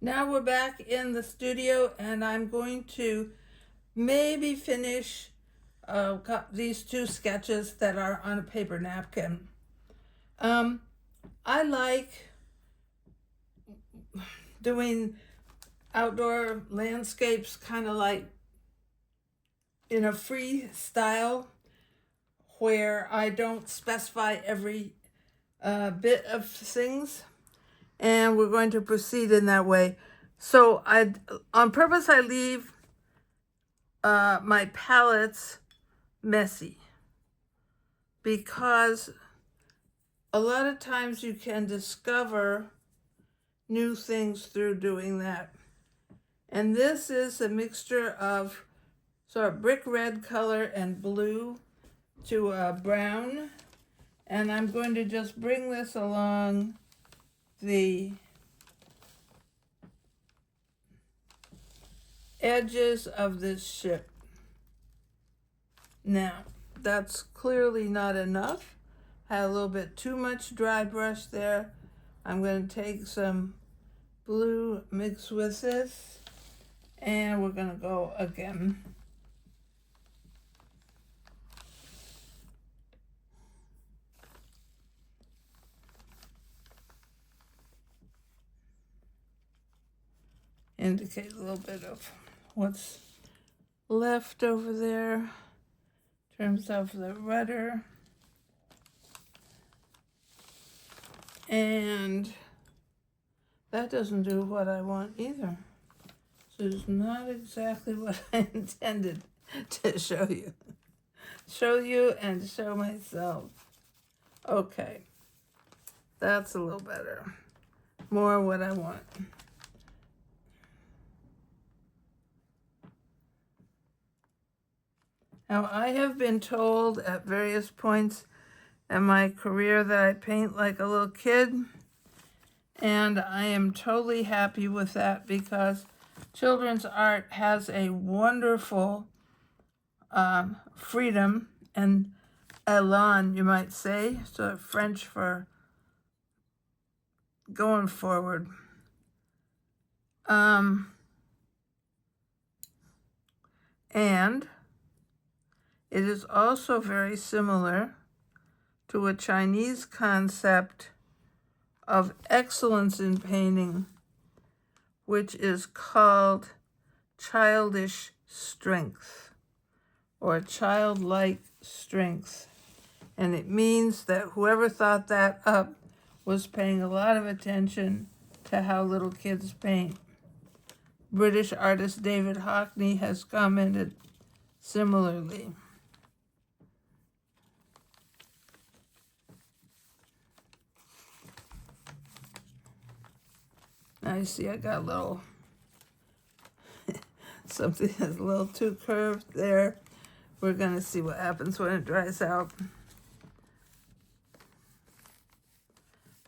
Now we're back in the studio, and I'm going to maybe finish these two sketches that are on a paper napkin. I like doing outdoor landscapes kind of like in a free style where I don't specify every bit of things, and we're going to proceed in that way. So on purpose, I leave my palettes messy because a lot of times you can discover new things through doing that. And this is a mixture of sort of brick red color and blue to brown. And I'm going to just bring this along the edges of this ship. Now, that's clearly not enough. I had a little bit too much dry brush there. I'm going to take some blue mixed with this, and we're going to go again. Indicate a little bit of what's left over there in terms of the rudder. And that doesn't do what I want either. So it's not exactly what I intended to show you. Show you and show myself. Okay, that's a little better. More what I want. Now, I have been told at various points in my career that I paint like a little kid, and I am totally happy with that because children's art has a wonderful freedom and elan, you might say, so French for going forward. And it is also very similar to a Chinese concept of excellence in painting, which is called childish strength or childlike strength. And it means that whoever thought that up was paying a lot of attention to how little kids paint. British artist David Hockney has commented similarly. I see I got a little something that's a little too curved there. We're going to see what happens when it dries out.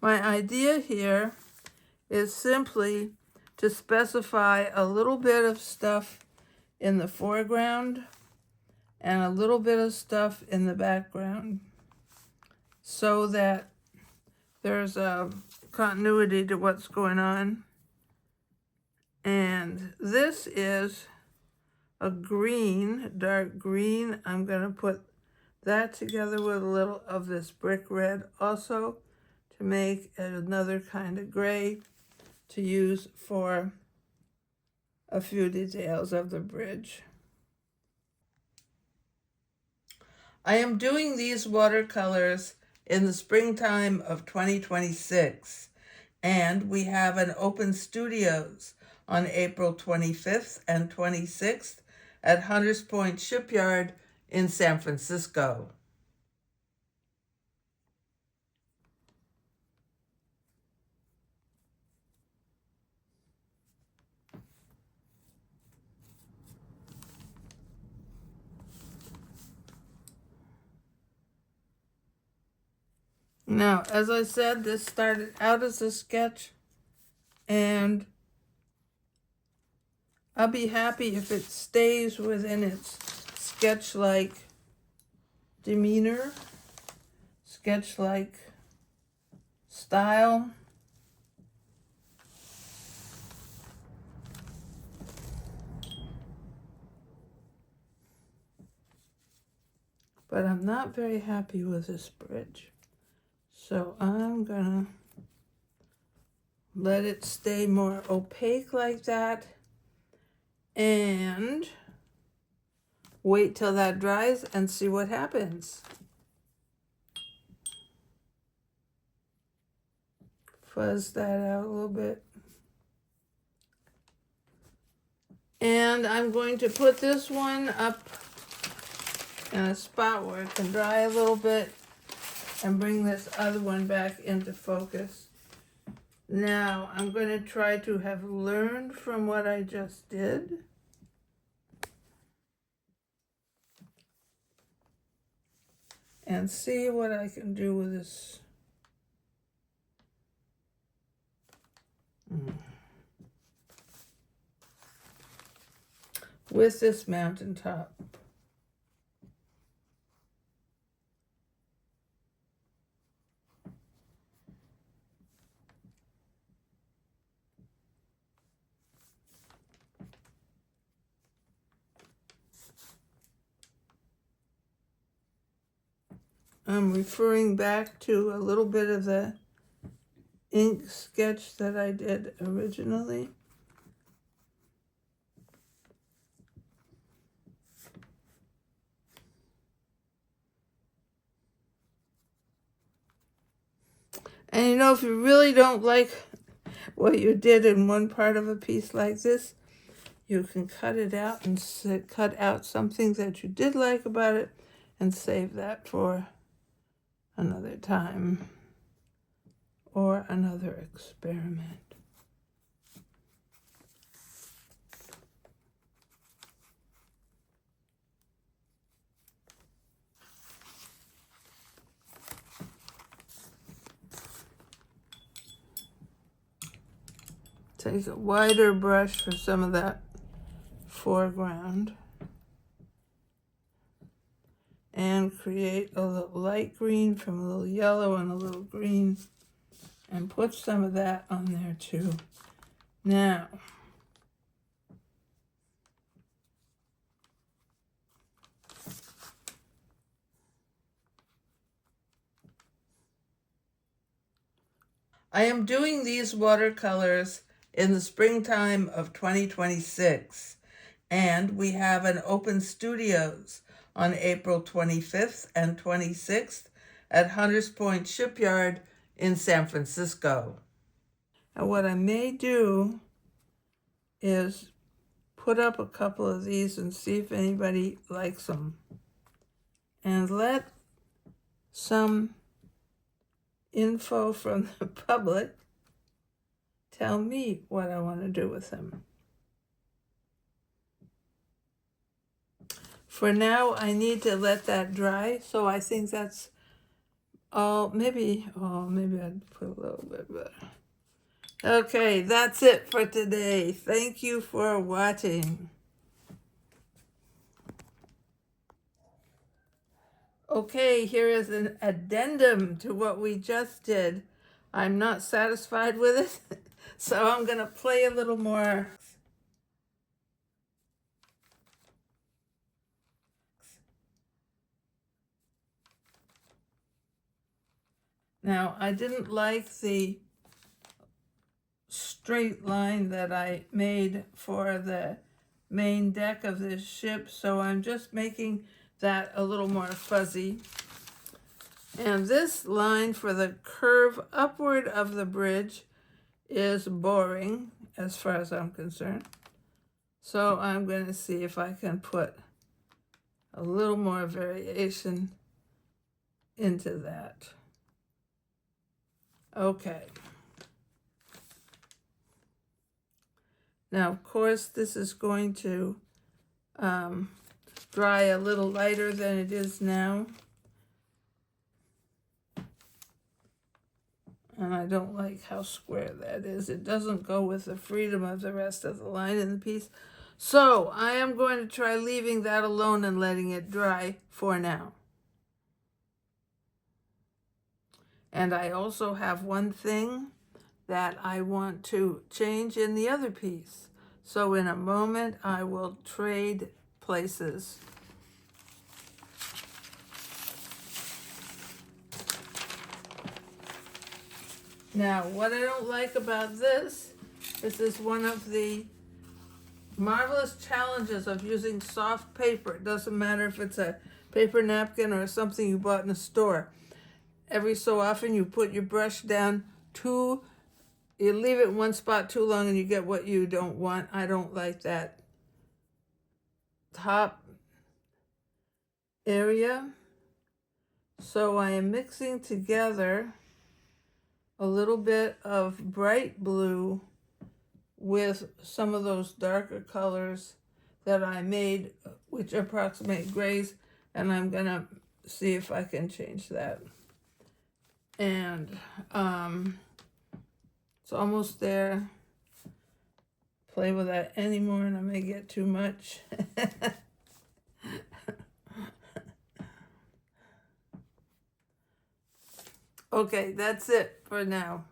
My idea here is simply to specify a little bit of stuff in the foreground and a little bit of stuff in the background so that there's a continuity to what's going on. And this is a green, dark green. I'm going to put that together with a little of this brick red also to make another kind of gray to use for a few details of the bridge. I am doing these watercolors in the springtime of 2026, and we have an open studios on April 25th and 26th at Hunters Point Shipyard in San Francisco. Now, as I said, this started out as a sketch, and I'll be happy if it stays within its sketch-like demeanor, sketch-like style. but I'm not very happy with this bridge. So I'm gonna let it stay more opaque like that and wait till that dries and see what happens. Fuzz that out a little bit. And I'm going to put this one up in a spot where it can dry a little bit and bring this other one back into focus. Now I'm going to try to have learned from what I just did. And see what I can do with this. With this mountaintop. I'm referring back to a little bit of the ink sketch that I did originally. And you know, if you really don't like what you did in one part of a piece like this, you can cut it out and cut out something that you did like about it and save that for another time or another experiment. Take a wider brush for some of that foreground and create a little light green from a little yellow and a little green and put some of that on there too. Now, I am doing these watercolors in the springtime of 2026, and we have an open studios on April 25th and 26th at Hunters Point Shipyard in San Francisco. And what I may do is put up a couple of these and see if anybody likes them. And let some info from the public tell me what I want to do with them. For now, I need to let that dry, so I think that's all. Maybe I'd put a little bit better. Okay, that's it for today. Thank you for watching. Okay, here is an addendum to what we just did. I'm not satisfied with it, so I'm going to play a little more. Now, I didn't like the straight line that I made for the main deck of this ship, so I'm just making that a little more fuzzy. And this line for the curve upward of the bridge is boring as far as I'm concerned. So I'm going to see if I can put a little more variation into that. Okay. Now, of course, this is going to dry a little lighter than it is now. And I don't like how square that is. It doesn't go with the freedom of the rest of the line in the piece. So I am going to try leaving that alone and letting it dry for now. And I also have one thing that I want to change in the other piece. So in a moment, I will trade places. Now, what I don't like about this is one of the marvelous challenges of using soft paper. It doesn't matter if it's a paper napkin or something you bought in a store. Every so often you put your brush down you leave it in one spot too long and you get what you don't want. I don't like that top area. So I am mixing together a little bit of bright blue with some of those darker colors that I made, which approximate grays, and I'm gonna see if I can change that. And it's almost there. Play with that anymore and I may get too much. Okay, that's it for now.